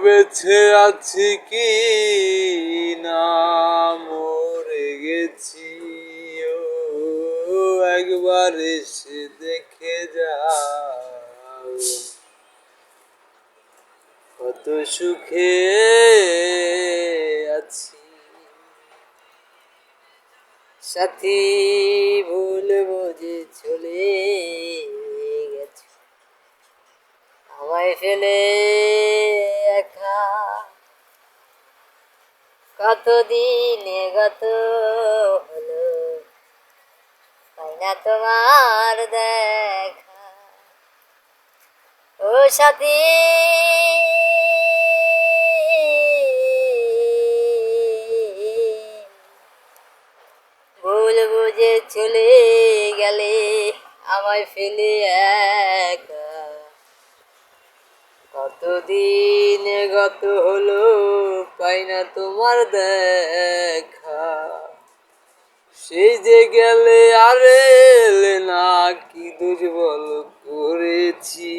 বেঁচে আছি কি না মরে গেছি, ও একবার এসে দেখে যাও কত সুখে আছি। সাথী ভুলবো যে চলে গেছে আমায় ফেলে একা, কতদিনে গত হলো তাই না তোমার দেখা। ও সাথী ভুল বুঝে চলে গেলে আমায় ফেলে একা, কতদিন গত হলো পাই না তোমার দেখা। সেই যে গেলে আর এলে না, কি দুর্বল করেছি,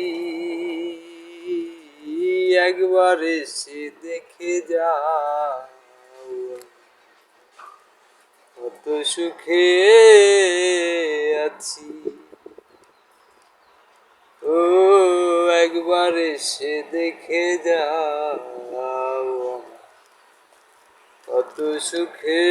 একবার এসে দেখে যাও কত সুখে আছি। ও একবার এসে দেখে যাও কত সুখে